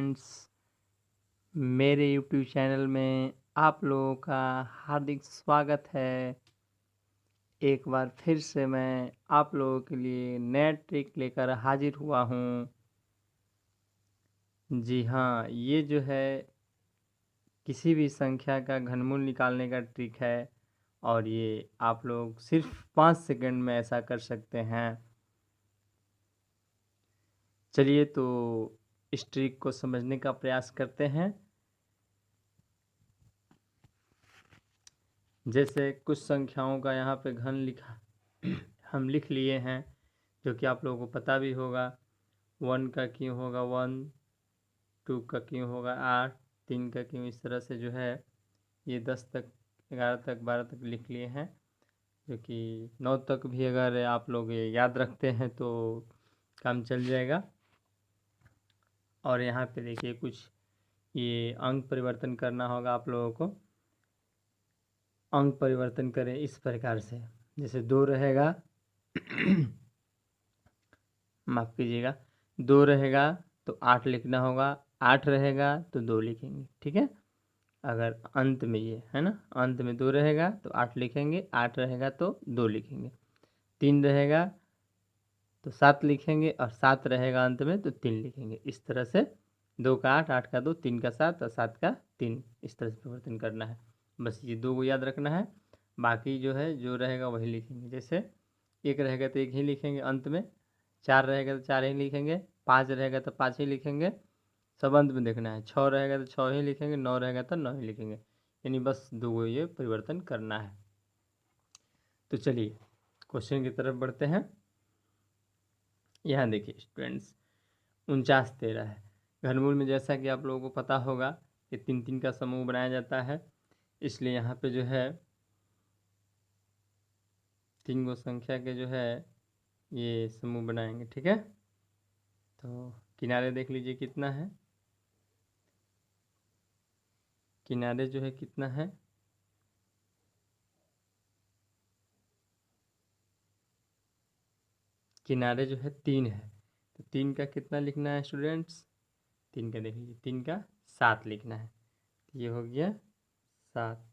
Friends, मेरे YouTube channel में आप लोगों का हार्दिक स्वागत है। एक बार फिर से मैं आप लोगों के लिए नया ट्रिक लेकर हाजिर हुआ हूँ। जी हाँ, ये जो है किसी भी संख्या का घनमूल निकालने का ट्रिक है और ये आप लोग सिर्फ 5 सेकंड में ऐसा कर सकते हैं। चलिए तो इस ट्रिक को समझने का प्रयास करते हैं। जैसे कुछ संख्याओं का यहाँ पे घन लिखा हम लिख लिए हैं, जो कि आप लोगों को पता भी होगा। 1 का क्यों होगा 1, 2 का क्यों होगा 8, 3 का क्यों, इस तरह से जो है ये 10 तक, 11 तक, 12 तक लिख लिए हैं। जो कि 9 तक भी अगर आप लोग ये याद रखते हैं तो काम चल जाएगा। और यहाँ पे देखिए कुछ ये अंक परिवर्तन करना होगा आप लोगों को। अंक परिवर्तन करें इस प्रकार से, जैसे 2 रहेगा माफ़ कीजिएगा, 2 रहेगा तो 8 लिखना होगा, 8 रहेगा तो 2 लिखेंगे, ठीक है। अगर अंत में ये है ना, अंत में 2 रहेगा तो 8 लिखेंगे, 8 रहेगा तो 2 लिखेंगे, 3 रहेगा तो 7 लिखेंगे और 7 रहेगा अंत में तो 3 लिखेंगे। इस तरह से 2 का 8, 8 का 2, 3 का 7 और 7 का 3, इस तरह से परिवर्तन करना है। बस ये 2 को याद रखना है, बाकी जो है जो रहेगा वही लिखेंगे। जैसे 1 रहेगा तो 1 ही लिखेंगे अंत में, 4 रहेगा तो 4 ही लिखेंगे, 5 रहेगा तो 5 ही लिखेंगे, सब अंत में देखना है। 6 रहेगा तो 6 ही लिखेंगे, 9 रहेगा तो 9 ही लिखेंगे, यानी बस 2 को ये परिवर्तन करना है। तो चलिए क्वेश्चन की तरफ बढ़ते हैं। यहाँ देखिए स्टूडेंट्स, 49 13 है। घनमूल में जैसा कि आप लोगों को पता होगा कि 3 3 का समूह बनाया जाता है, इसलिए यहाँ पे जो है 3 गो संख्या के जो है ये समूह बनाएंगे, ठीक है। तो किनारे देख लीजिए कितना है, किनारे जो है कितना है, किनारे जो है 3 है। तो 3 का कितना लिखना है स्टूडेंट्स, 3 का देख लीजिए, 3 का 7 लिखना है। ये हो गया 7।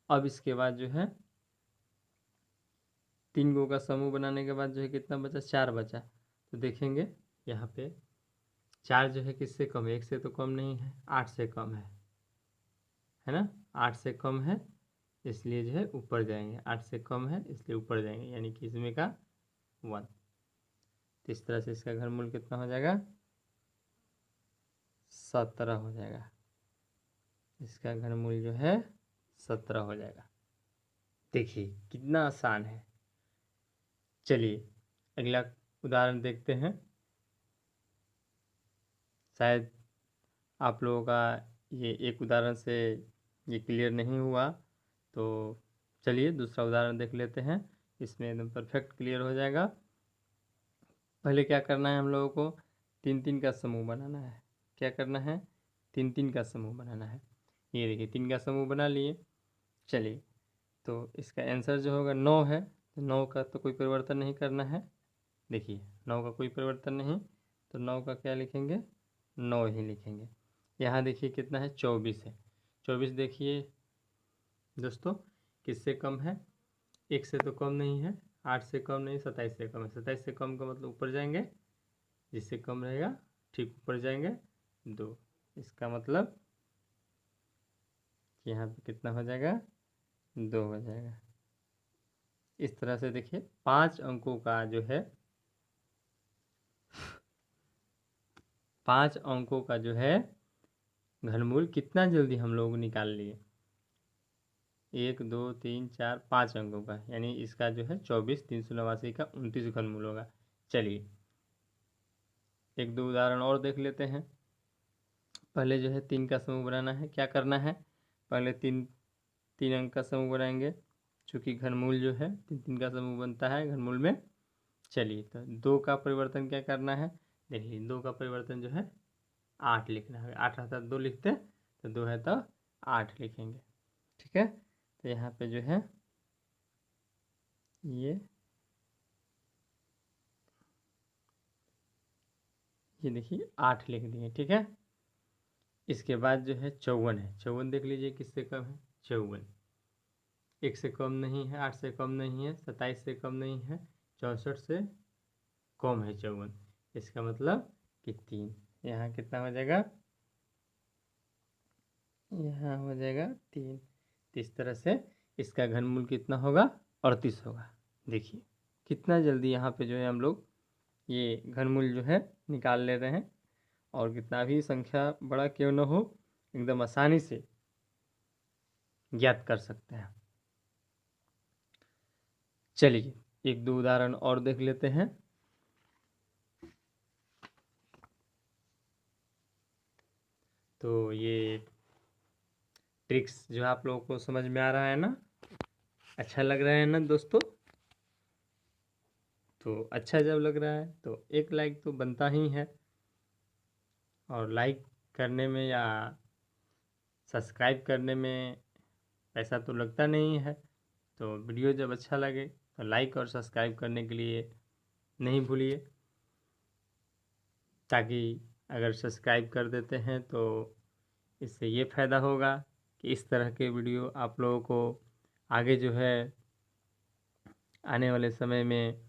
अब इसके बाद जो है 3 गो का समूह बनाने के बाद जो है कितना बचा, 4 बचा। तो देखेंगे यहाँ पे 4 जो है किससे कम है, 1 से तो कम नहीं है, 8 से कम है ना। 8 से कम है इसलिए जो है ऊपर जाएंगे, 8 से कम है इसलिए ऊपर जाएंगे, यानी कि इसमें का 1। तो इस तरह से इसका घनमूल कितना हो जाएगा, 17 हो जाएगा। इसका घनमूल जो है 17 हो जाएगा। देखिए कितना आसान है। चलिए अगला उदाहरण देखते हैं। शायद आप लोगों का ये एक उदाहरण से ये क्लियर नहीं हुआ, तो चलिए दूसरा उदाहरण देख लेते हैं, इसमें एकदम परफेक्ट क्लियर हो जाएगा। पहले क्या करना है हम लोगों को, 3 3 का समूह बनाना है। क्या करना है, 3 3 का समूह बनाना है। ये देखिए 3 का समूह बना लिए। चलिए तो इसका आंसर जो होगा 9 है, तो 9 का तो कोई परिवर्तन नहीं करना है। देखिए 9 का कोई परिवर्तन नहीं, तो 9 का क्या लिखेंगे, 9 ही लिखेंगे। यहाँ देखिए कितना है, 24 है। 24 देखिए दोस्तों किससे कम है, 1 से तो कम नहीं है, 8 से कम नहीं, 27 से कम है। 27 से कम का मतलब ऊपर जाएंगे, जिससे कम रहेगा ठीक ऊपर जाएंगे 2। इसका मतलब कि यहाँ पे कितना हो जाएगा, 2 हो जाएगा। इस तरह से देखिए 5 अंकों का जो है, 5 अंकों का जो है घनमूल कितना जल्दी हम लोग निकाल लिए। 1 2 3 4 5 अंकों का, यानी इसका जो है 24 389 का 29 घनमूल होगा। चलिए एक दो उदाहरण और देख लेते हैं। पहले जो है 3 का समूह बनाना है। क्या करना है, पहले 3 3 अंक का समूह बनाएंगे, चूँकि घनमूल जो है 3 3 का समूह बनता है घनमूल में। चलिए तो 2 का परिवर्तन क्या करना है, देखिए 2 का परिवर्तन जो है 8 लिखना है। 8 रहता है 2 लिखते, तो 2 है तो 8 लिखेंगे, ठीक है। तो यहाँ पे जो है ये देखिए 8 लिख दिए, ठीक है। इसके बाद जो है 54 है, 54 देख लीजिए किससे कम है, 54 1 से कम नहीं है, 8 से कम नहीं है, 27 से कम नहीं है, 64 से कम है 54। इसका मतलब कि 3। यहाँ कितना हो जाएगा, यहाँ हो जाएगा 3। तो इस तरह से इसका घनमूल कितना होगा, 38 होगा। देखिए कितना जल्दी यहाँ पे जो है हम लोग ये घनमूल जो है निकाल ले रहे हैं, और कितना भी संख्या बड़ा क्यों न हो एकदम आसानी से ज्ञात कर सकते हैं। चलिए एक दो उदाहरण और देख लेते हैं। तो ये ट्रिक्स जो आप लोगों को समझ में आ रहा है ना, अच्छा लग रहा है ना दोस्तों। तो अच्छा जब लग रहा है तो एक लाइक तो बनता ही है, और लाइक करने में या सब्सक्राइब करने में पैसा तो लगता नहीं है। तो वीडियो जब अच्छा लगे तो लाइक और सब्सक्राइब करने के लिए नहीं भूलिए, ताकि अगर सब्सक्राइब कर देते हैं तो इससे ये फ़ायदा होगा कि इस तरह के वीडियो आप लोगों को आगे जो है आने वाले समय में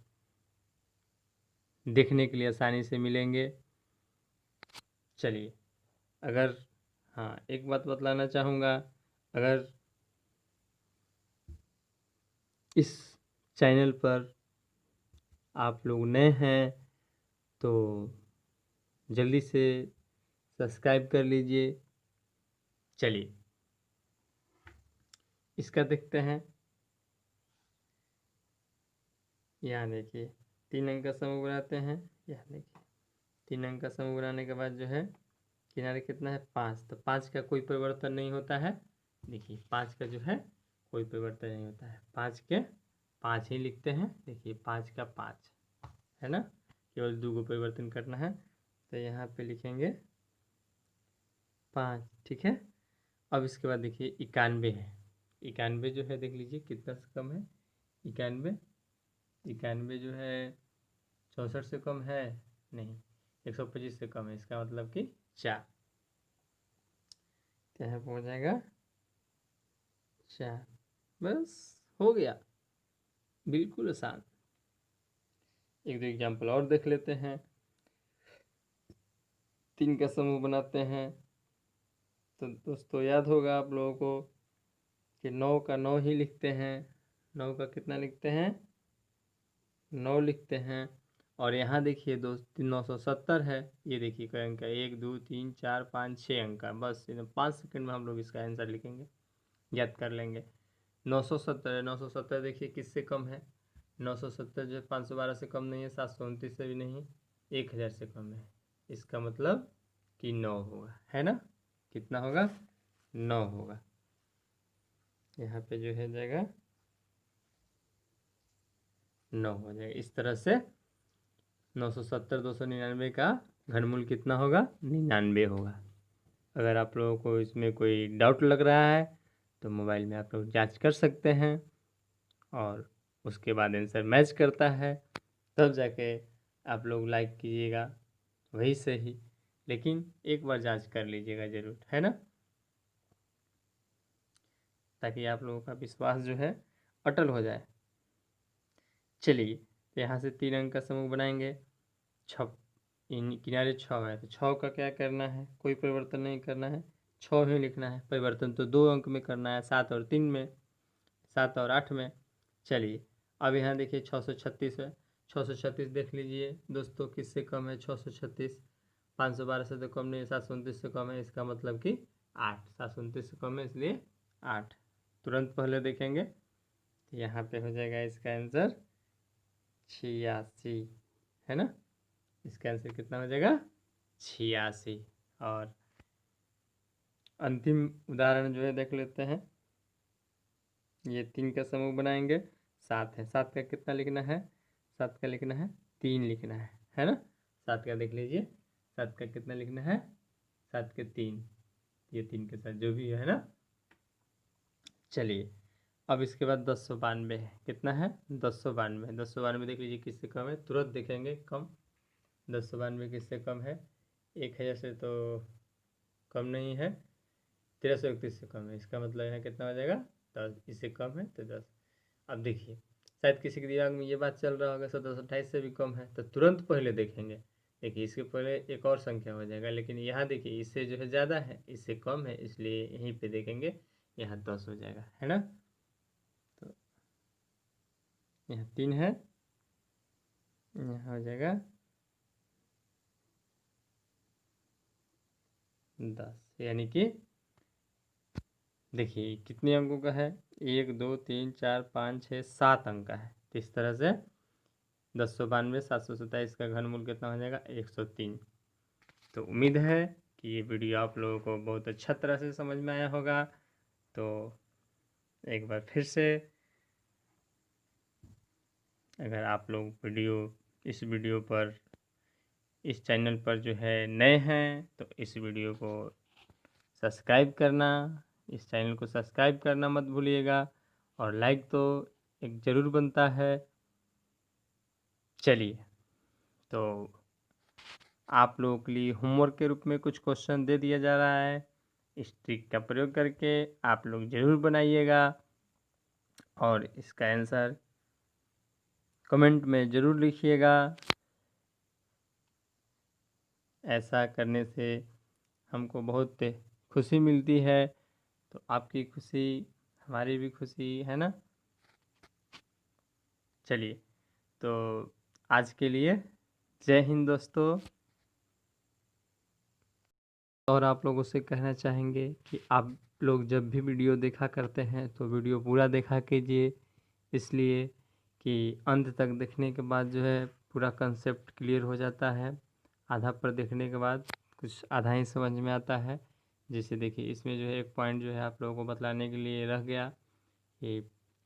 देखने के लिए आसानी से मिलेंगे। चलिए अगर हाँ एक बात बतलाना चाहूँगा, अगर इस चैनल पर आप लोग नए हैं तो जल्दी से सब्सक्राइब कर लीजिए। चलिए इसका देखते हैं। यहाँ देखिए 3 अंक का समूह बनाते हैं। यहाँ देखिए 3 अंक का समूह बनाने के बाद जो है किनारे कितना है, 5। तो 5 का कोई परिवर्तन नहीं होता है। देखिए 5 का जो है कोई परिवर्तन नहीं होता है, 5 के 5 ही लिखते हैं। देखिए 5 का 5 है ना, केवल 2 को परिवर्तन करना है। तो यहाँ पे लिखेंगे 5, ठीक है। अब इसके बाद देखिए 91 है। 91 जो है देख लीजिए कितना से कम है, 91 91 जो है 64 से कम है नहीं, 125 से कम है। इसका मतलब कि 4। तो यहाँ हो जाएगा 4। बस हो गया, बिल्कुल आसान। एक दो एग्जाम्पल और देख लेते हैं। 3 का समूह बनाते हैं। तो दोस्तों याद होगा आप लोगों को कि 9 का 9 ही लिखते हैं। 9 का कितना लिखते हैं, 9 लिखते हैं। और यहाँ देखिए दोस्त 970 है। ये देखिए कई अंक है, 1 2 3 4 5 6 अंक का। बस 5 सेकंड में हम लोग इसका आंसर लिखेंगे, याद कर लेंगे। 970 है, 970 देखिए किससे कम है, 970 जो है 512 से कम नहीं है, 729 से भी नहीं, 1000 से कम है। इसका मतलब कि 9 होगा, है ना। कितना होगा, 9 होगा। यहाँ पे जो है जाएगा 9 हो जाएगा। इस तरह से 970 299 का घनमूल कितना होगा, 99 होगा। अगर आप लोगों को इसमें कोई डाउट लग रहा है तो मोबाइल में आप लोग जांच कर सकते हैं, और उसके बाद आंसर मैच करता है तब जाके आप लोग लाइक कीजिएगा, वही सही। लेकिन एक बार जांच कर लीजिएगा ज़रूर, है ना, ताकि आप लोगों का विश्वास जो है अटल हो जाए। चलिए तो यहाँ से 3 अंक का समूह बनाएंगे। 6 इन किनारे 6 है, तो 6 का क्या करना है, कोई परिवर्तन नहीं करना है, 6 ही लिखना है। परिवर्तन तो 2 अंक में करना है, 7 और 3 में, 7 और 8 में। चलिए अब यहाँ देखिए 636 है। 636 देख लीजिए दोस्तों किससे कम है, 636 512 से तो कम नहीं है, 729 से कम है। इसका मतलब कि 8, 729 से कम है इसलिए 8। तुरंत पहले देखेंगे तो यहाँ पे हो जाएगा इसका आंसर 86, है ना। इसका आंसर कितना हो जाएगा, 86। और अंतिम उदाहरण जो है देख लेते हैं। ये 3 का समूह बनाएंगे। 7 है, 7 का कितना लिखना है, 7 का लिखना है 3 लिखना है ना। 7 का देख लीजिए, 7 का कितना लिखना है, 7 के 3, ये 3 के साथ जो भी है ना। चलिए अब इसके बाद 1092 है, कितना है 1092। 1092 देख लीजिए किससे कम है, तुरंत देखेंगे कम। 1092 किससे कम है, 1000 से तो कम नहीं है, 1331 से कम है, इसका मतलब यहाँ कितना हो जाएगा 10, इससे कम है तो 10। अब देखिए शायद किसी के दिमाग में ये बात चल रहा होगा 1728 से भी कम है, तो तुरंत पहले देखेंगे। देखिए इसके पहले एक और संख्या हो जाएगा, लेकिन यहाँ देखिए इससे जो है ज़्यादा है, इससे कम है, इसलिए यहीं पे देखेंगे यहाँ 10 हो जाएगा, है ना। तो यहाँ 3 है, यहाँ हो जाएगा 10, यानी कि देखिए कितने अंकों का है, 1 2 3 4 5 6 7 अंक का है। तो इस तरह से 1092 727 का घनमूल कितना हो जाएगा 103। तो उम्मीद है कि ये वीडियो आप लोगों को बहुत अच्छा तरह से समझ में आया होगा। तो एक बार फिर से, अगर आप लोग इस वीडियो पर, इस चैनल पर जो है नए हैं, तो इस वीडियो को सब्सक्राइब करना, इस चैनल को सब्सक्राइब करना मत भूलिएगा, और लाइक तो एक ज़रूर बनता है। चलिए, तो आप लोगों के लिए होमवर्क के रूप में कुछ क्वेश्चन दे दिया जा रहा है, इस ट्रिक का प्रयोग करके आप लोग ज़रूर बनाइएगा और इसका आंसर कमेंट में ज़रूर लिखिएगा। ऐसा करने से हमको बहुत खुशी मिलती है, तो आपकी खुशी हमारी भी खुशी है ना। चलिए, तो आज के लिए जय हिंद दोस्तों। और आप लोगों से कहना चाहेंगे कि आप लोग जब भी वीडियो देखा करते हैं तो वीडियो पूरा देखा कीजिए, इसलिए कि अंत तक देखने के बाद जो है पूरा कंसेप्ट क्लियर हो जाता है। आधा पर देखने के बाद कुछ आधा ही समझ में आता है। जैसे देखिए इसमें जो है एक पॉइंट जो है आप लोगों को बतलाने के लिए रह गया कि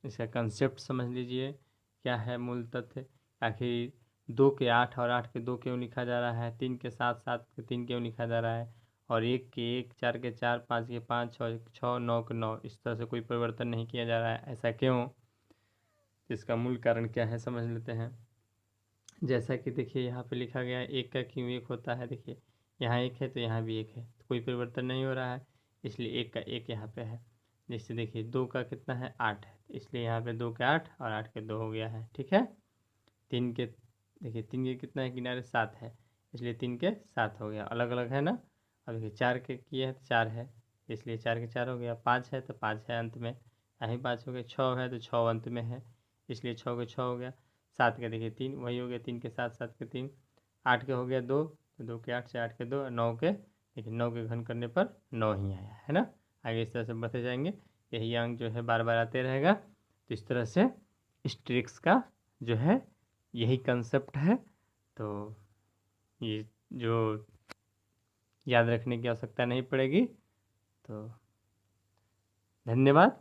इसका कंसेप्ट समझ लीजिए क्या है मूल तथ्य। आखिर 2 के 8 और 8 के 2 क्यों लिखा जा रहा है, 3 के 7 7 के 3 क्यों लिखा जा रहा है, और 1 के 1 4 के 4 5 के 5 6 के 6 9 के 9, इस तरह से कोई परिवर्तन नहीं किया जा रहा है, ऐसा क्यों, इसका मूल कारण क्या है समझ लेते हैं। जैसा कि देखिए यहाँ पे लिखा गया है 1 का क्यों 1 होता है, देखिए यहाँ 1 है तो यहाँ भी 1 है, तो कोई परिवर्तन नहीं हो रहा है, इसलिए 1 का 1 यहाँ पे है। जैसे देखिए 2 का कितना है 8 है, इसलिए यहाँ पे 2 के 8 और 8 के 2 हो गया है, ठीक है। 3 के देखिए 3 के कितना है किनारे 7 है, इसलिए 3 के 7 हो गया, अलग अलग है ना। अब देखिए 4 के किए है तो 4 है, इसलिए 4 के 4 हो गया। 5 है तो 5 है अंत में, यहीं 5 हो गया। 6 है तो 6 अंत में है, इसलिए 6 के 6 हो गया। 7 के देखिए 3 वही हो गया, 3 के 7 7 के 3। 8 के हो गया 2, तो 2 के 8 से 8 के 2, 9 के देखिए 9 के घन करने पर 9 ही आया है ना। आगे इस तरह से बढ़ते जाएंगे, यही अंक जो है बार बार आते रहेगा। तो इस तरह से इस ट्रिक्स का जो है यही कंसेप्ट है। तो ये जो याद रखने की आवश्यकता नहीं पड़ेगी। तो धन्यवाद।